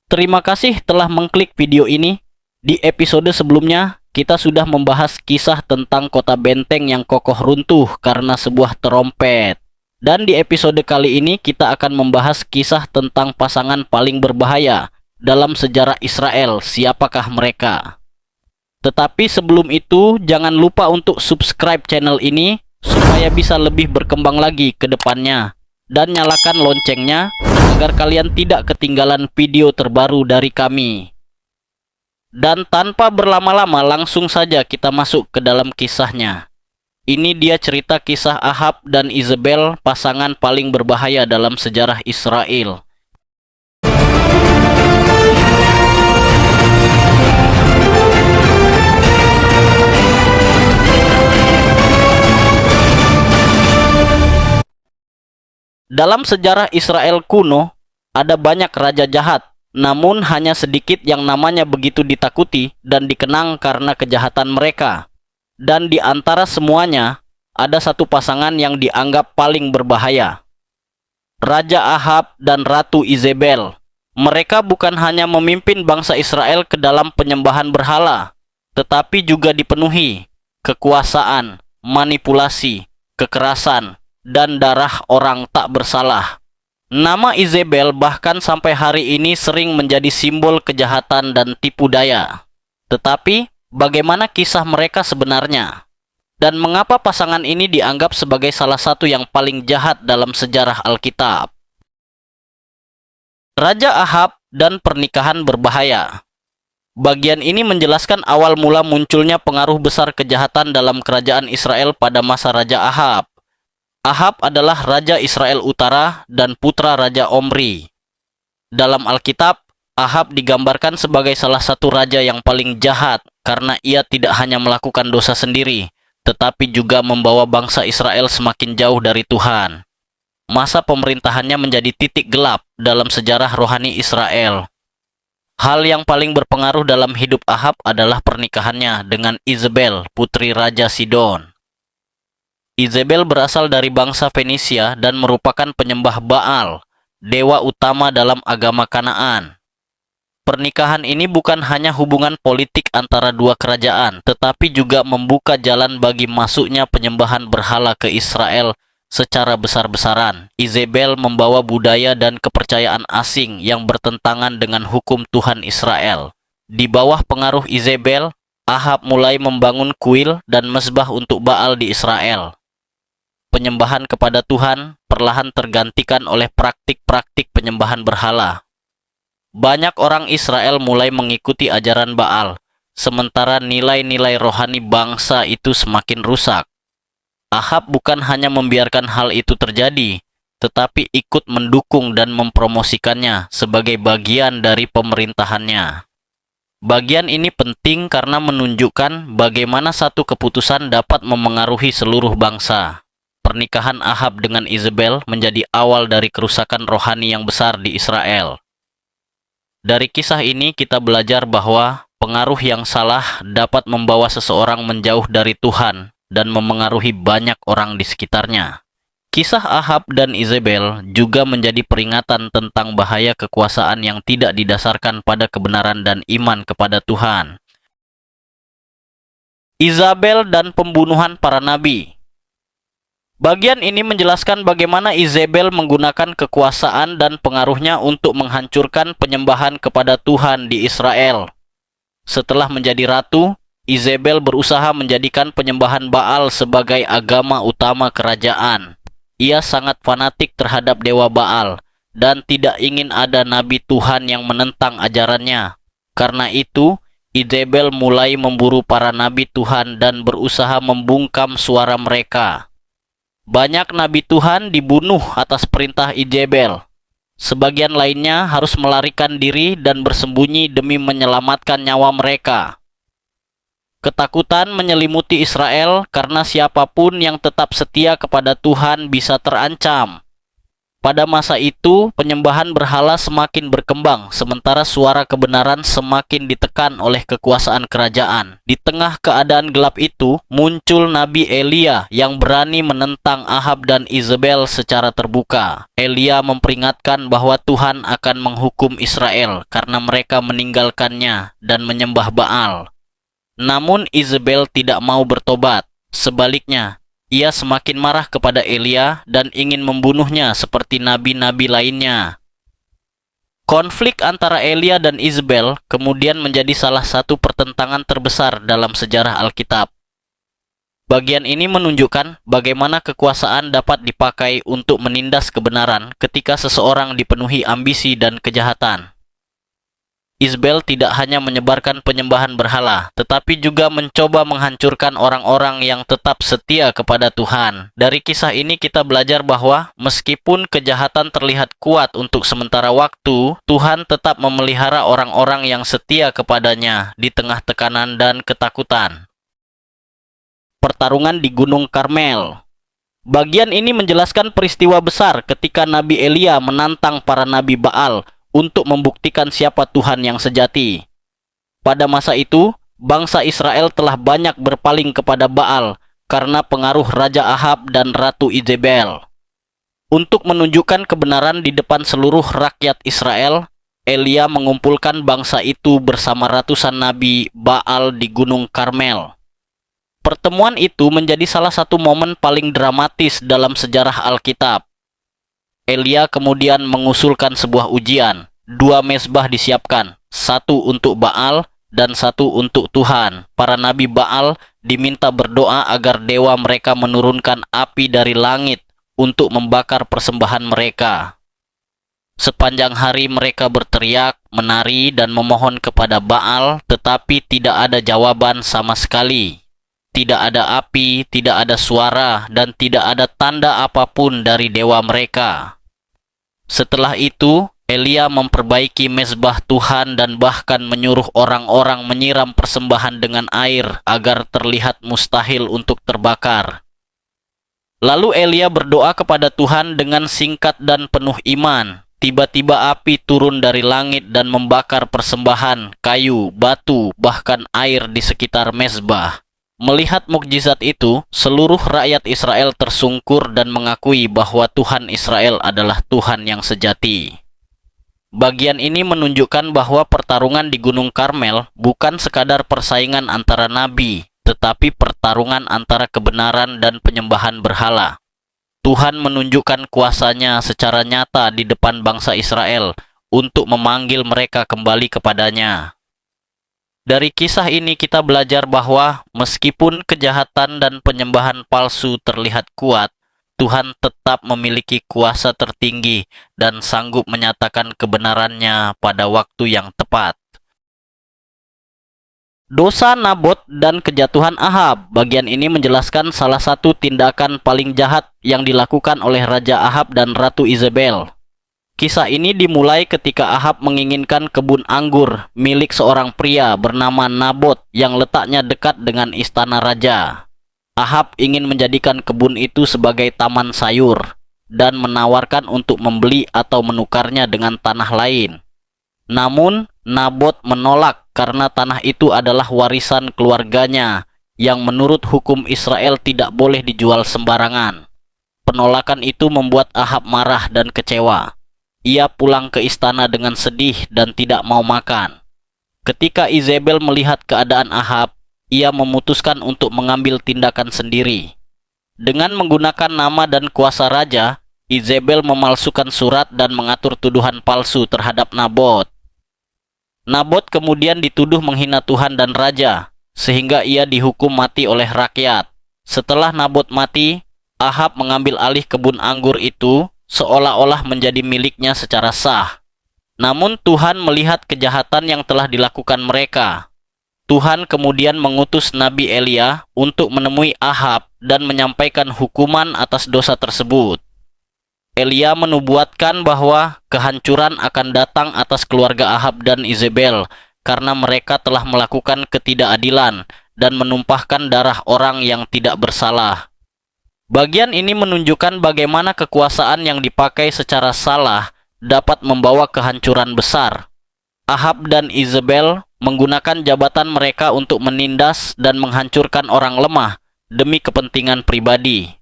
Terima kasih telah mengklik video ini. Di episode sebelumnya, kita sudah membahas kisah tentang kota benteng yang kokoh runtuh karena sebuah terompet. Dan di episode kali ini kita akan membahas kisah tentang pasangan paling berbahaya dalam sejarah Israel. Siapakah mereka? Tetapi sebelum itu, jangan lupa untuk subscribe channel ini supaya bisa lebih berkembang lagi ke depannya. Dan nyalakan loncengnya agar kalian tidak ketinggalan video terbaru dari kami. Dan tanpa berlama-lama, langsung saja kita masuk ke dalam kisahnya. Ini dia cerita kisah Ahab dan Izebel, pasangan paling berbahaya dalam sejarah Israel. Dalam sejarah Israel kuno, ada banyak raja jahat, namun hanya sedikit yang namanya begitu ditakuti dan dikenang karena kejahatan mereka. Dan di antara semuanya, ada satu pasangan yang dianggap paling berbahaya. Raja Ahab dan Ratu Izebel. Mereka bukan hanya memimpin bangsa Israel ke dalam penyembahan berhala, tetapi juga dipenuhi kekuasaan, manipulasi, kekerasan, dan darah orang tak bersalah. Nama Izebel bahkan sampai hari ini sering menjadi simbol kejahatan dan tipu daya. Tetapi, bagaimana kisah mereka sebenarnya? Dan mengapa pasangan ini dianggap sebagai salah satu yang paling jahat dalam sejarah Alkitab? Raja Ahab dan pernikahan berbahaya. Bagian ini menjelaskan awal mula munculnya pengaruh besar kejahatan dalam kerajaan Israel pada masa Raja Ahab. Ahab adalah Raja Israel Utara dan putra Raja Omri. Dalam Alkitab, Ahab digambarkan sebagai salah satu raja yang paling jahat karena ia tidak hanya melakukan dosa sendiri, tetapi juga membawa bangsa Israel semakin jauh dari Tuhan. Masa pemerintahannya menjadi titik gelap dalam sejarah rohani Israel. Hal yang paling berpengaruh dalam hidup Ahab adalah pernikahannya dengan Izebel, putri Raja Sidon. Izebel berasal dari bangsa Fenisia dan merupakan penyembah Baal, dewa utama dalam agama Kanaan. Pernikahan ini bukan hanya hubungan politik antara dua kerajaan, tetapi juga membuka jalan bagi masuknya penyembahan berhala ke Israel secara besar-besaran. Izebel membawa budaya dan kepercayaan asing yang bertentangan dengan hukum Tuhan Israel. Di bawah pengaruh Izebel, Ahab mulai membangun kuil dan mezbah untuk Baal di Israel. Penyembahan kepada Tuhan perlahan tergantikan oleh praktik-praktik penyembahan berhala. Banyak orang Israel mulai mengikuti ajaran Baal, sementara nilai-nilai rohani bangsa itu semakin rusak. Ahab bukan hanya membiarkan hal itu terjadi, tetapi ikut mendukung dan mempromosikannya sebagai bagian dari pemerintahannya. Bagian ini penting karena menunjukkan bagaimana satu keputusan dapat memengaruhi seluruh bangsa. Pernikahan Ahab dengan Izebel menjadi awal dari kerusakan rohani yang besar di Israel. Dari kisah ini kita belajar bahwa pengaruh yang salah dapat membawa seseorang menjauh dari Tuhan dan memengaruhi banyak orang di sekitarnya. Kisah Ahab dan Izebel juga menjadi peringatan tentang bahaya kekuasaan yang tidak didasarkan pada kebenaran dan iman kepada Tuhan. Izabel dan pembunuhan para nabi. Bagian ini menjelaskan bagaimana Izebel menggunakan kekuasaan dan pengaruhnya untuk menghancurkan penyembahan kepada Tuhan di Israel. Setelah menjadi ratu, Izebel berusaha menjadikan penyembahan Baal sebagai agama utama kerajaan. Ia sangat fanatik terhadap dewa Baal dan tidak ingin ada nabi Tuhan yang menentang ajarannya. Karena itu, Izebel mulai memburu para nabi Tuhan dan berusaha membungkam suara mereka. Banyak nabi Tuhan dibunuh atas perintah Izebel. Sebagian lainnya harus melarikan diri dan bersembunyi demi menyelamatkan nyawa mereka. Ketakutan menyelimuti Israel karena siapapun yang tetap setia kepada Tuhan bisa terancam. Pada masa itu, penyembahan berhala semakin berkembang, sementara suara kebenaran semakin ditekan oleh kekuasaan kerajaan. Di tengah keadaan gelap itu, muncul Nabi Elia yang berani menentang Ahab dan Izebel secara terbuka. Elia memperingatkan bahwa Tuhan akan menghukum Israel karena mereka meninggalkannya dan menyembah Baal. Namun Izebel tidak mau bertobat. Sebaliknya, ia semakin marah kepada Elia dan ingin membunuhnya seperti nabi-nabi lainnya. Konflik antara Elia dan Izebel kemudian menjadi salah satu pertentangan terbesar dalam sejarah Alkitab. Bagian ini menunjukkan bagaimana kekuasaan dapat dipakai untuk menindas kebenaran ketika seseorang dipenuhi ambisi dan kejahatan. Izebel tidak hanya menyebarkan penyembahan berhala, tetapi juga mencoba menghancurkan orang-orang yang tetap setia kepada Tuhan. Dari kisah ini kita belajar bahwa meskipun kejahatan terlihat kuat untuk sementara waktu, Tuhan tetap memelihara orang-orang yang setia kepadanya di tengah tekanan dan ketakutan. Pertarungan di Gunung Karmel. Bagian ini menjelaskan peristiwa besar ketika Nabi Elia menantang para nabi Baal untuk membuktikan siapa Tuhan yang sejati. Pada masa itu, bangsa Israel telah banyak berpaling kepada Baal karena pengaruh Raja Ahab dan Ratu Izebel. Untuk menunjukkan kebenaran di depan seluruh rakyat Israel, Elia mengumpulkan bangsa itu bersama ratusan nabi Baal di Gunung Karmel. Pertemuan itu menjadi salah satu momen paling dramatis dalam sejarah Alkitab. Elia kemudian mengusulkan sebuah ujian. 2 mezbah disiapkan, satu untuk Baal dan satu untuk Tuhan. Para nabi Baal diminta berdoa agar dewa mereka menurunkan api dari langit untuk membakar persembahan mereka. Sepanjang hari mereka berteriak, menari, dan memohon kepada Baal, tetapi tidak ada jawaban sama sekali. Tidak ada api, tidak ada suara, dan tidak ada tanda apapun dari dewa mereka. Setelah itu, Elia memperbaiki mezbah Tuhan dan bahkan menyuruh orang-orang menyiram persembahan dengan air agar terlihat mustahil untuk terbakar. Lalu Elia berdoa kepada Tuhan dengan singkat dan penuh iman. Tiba-tiba api turun dari langit dan membakar persembahan, kayu, batu, bahkan air di sekitar mezbah. Melihat mukjizat itu, seluruh rakyat Israel tersungkur dan mengakui bahwa Tuhan Israel adalah Tuhan yang sejati. Bagian ini menunjukkan bahwa pertarungan di Gunung Karmel bukan sekadar persaingan antara nabi, tetapi pertarungan antara kebenaran dan penyembahan berhala. Tuhan menunjukkan kuasanya secara nyata di depan bangsa Israel untuk memanggil mereka kembali kepadanya. Dari kisah ini kita belajar bahwa meskipun kejahatan dan penyembahan palsu terlihat kuat, Tuhan tetap memiliki kuasa tertinggi dan sanggup menyatakan kebenarannya pada waktu yang tepat. Dosa Nabot dan kejatuhan Ahab. Bagian ini menjelaskan salah satu tindakan paling jahat yang dilakukan oleh Raja Ahab dan Ratu Izebel. Kisah ini dimulai ketika Ahab menginginkan kebun anggur milik seorang pria bernama Nabot yang letaknya dekat dengan istana raja. Ahab ingin menjadikan kebun itu sebagai taman sayur dan menawarkan untuk membeli atau menukarnya dengan tanah lain. Namun, Nabot menolak karena tanah itu adalah warisan keluarganya yang menurut hukum Israel tidak boleh dijual sembarangan. Penolakan itu membuat Ahab marah dan kecewa. Ia pulang ke istana dengan sedih dan tidak mau makan. Ketika Izebel melihat keadaan Ahab, ia memutuskan untuk mengambil tindakan sendiri. Dengan menggunakan nama dan kuasa raja, Izebel memalsukan surat dan mengatur tuduhan palsu terhadap Nabot. Nabot kemudian dituduh menghina Tuhan dan raja, sehingga ia dihukum mati oleh rakyat. Setelah Nabot mati, Ahab mengambil alih kebun anggur itu seolah-olah menjadi miliknya secara sah. Namun Tuhan melihat kejahatan yang telah dilakukan mereka. Tuhan kemudian mengutus Nabi Elia untuk menemui Ahab dan menyampaikan hukuman atas dosa tersebut. Elia menubuatkan bahwa kehancuran akan datang atas keluarga Ahab dan Izebel karena mereka telah melakukan ketidakadilan dan menumpahkan darah orang yang tidak bersalah. Bagian ini menunjukkan bagaimana kekuasaan yang dipakai secara salah dapat membawa kehancuran besar. Ahab dan Izebel menggunakan jabatan mereka untuk menindas dan menghancurkan orang lemah demi kepentingan pribadi.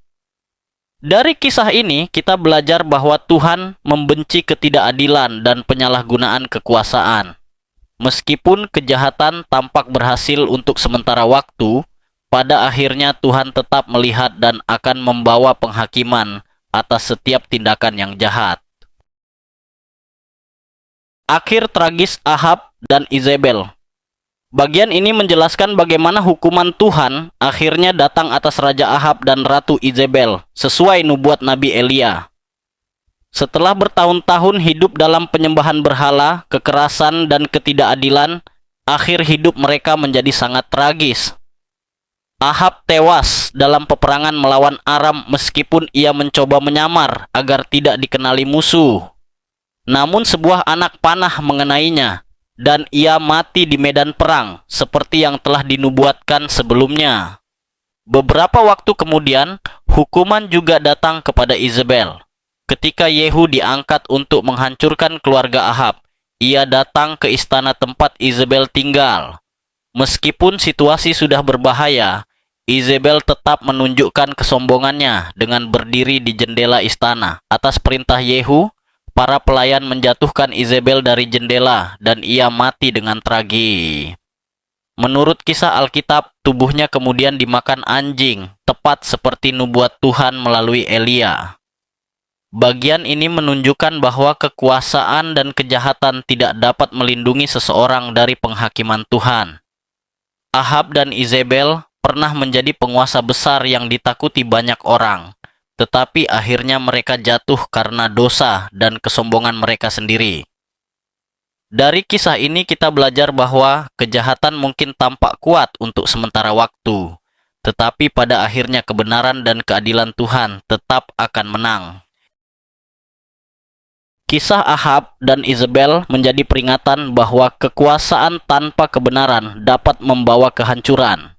Dari kisah ini, kita belajar bahwa Tuhan membenci ketidakadilan dan penyalahgunaan kekuasaan. Meskipun kejahatan tampak berhasil untuk sementara waktu, pada akhirnya Tuhan tetap melihat dan akan membawa penghakiman atas setiap tindakan yang jahat. Akhir tragis Ahab dan Izebel. Bagian ini menjelaskan bagaimana hukuman Tuhan akhirnya datang atas Raja Ahab dan Ratu Izebel, sesuai nubuat Nabi Elia. Setelah bertahun-tahun hidup dalam penyembahan berhala, kekerasan, dan ketidakadilan, akhir hidup mereka menjadi sangat tragis. Ahab tewas dalam peperangan melawan Aram meskipun ia mencoba menyamar agar tidak dikenali musuh. Namun sebuah anak panah mengenainya, dan ia mati di medan perang, seperti yang telah dinubuatkan sebelumnya. Beberapa waktu kemudian, hukuman juga datang kepada Izebel. Ketika Yehu diangkat untuk menghancurkan keluarga Ahab, ia datang ke istana tempat Izebel tinggal. Meskipun situasi sudah berbahaya, Izebel tetap menunjukkan kesombongannya dengan berdiri di jendela istana. Atas perintah Yehu, para pelayan menjatuhkan Izebel dari jendela dan ia mati dengan tragis. Menurut kisah Alkitab, tubuhnya kemudian dimakan anjing, tepat seperti nubuat Tuhan melalui Elia. Bagian ini menunjukkan bahwa kekuasaan dan kejahatan tidak dapat melindungi seseorang dari penghakiman Tuhan. Ahab dan Izebel pernah menjadi penguasa besar yang ditakuti banyak orang, tetapi akhirnya mereka jatuh karena dosa dan kesombongan mereka sendiri. Dari kisah ini kita belajar bahwa kejahatan mungkin tampak kuat untuk sementara waktu, tetapi pada akhirnya kebenaran dan keadilan Tuhan tetap akan menang. Kisah Ahab dan Izebel menjadi peringatan bahwa kekuasaan tanpa kebenaran dapat membawa kehancuran.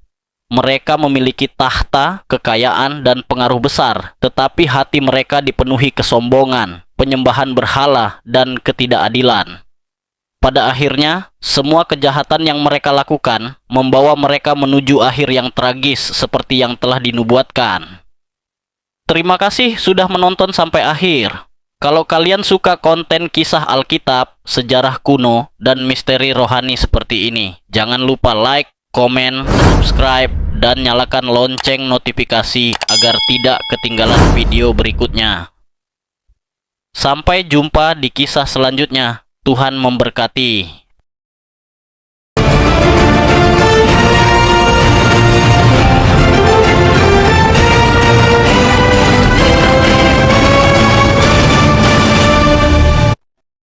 Mereka memiliki tahta, kekayaan, dan pengaruh besar, tetapi hati mereka dipenuhi kesombongan, penyembahan berhala, dan ketidakadilan. Pada akhirnya, semua kejahatan yang mereka lakukan membawa mereka menuju akhir yang tragis seperti yang telah dinubuatkan. Terima kasih sudah menonton sampai akhir. Kalau kalian suka konten kisah Alkitab, sejarah kuno, dan misteri rohani seperti ini, jangan lupa like, komen, subscribe, dan nyalakan lonceng notifikasi agar tidak ketinggalan video berikutnya. Sampai jumpa di kisah selanjutnya. Tuhan memberkati.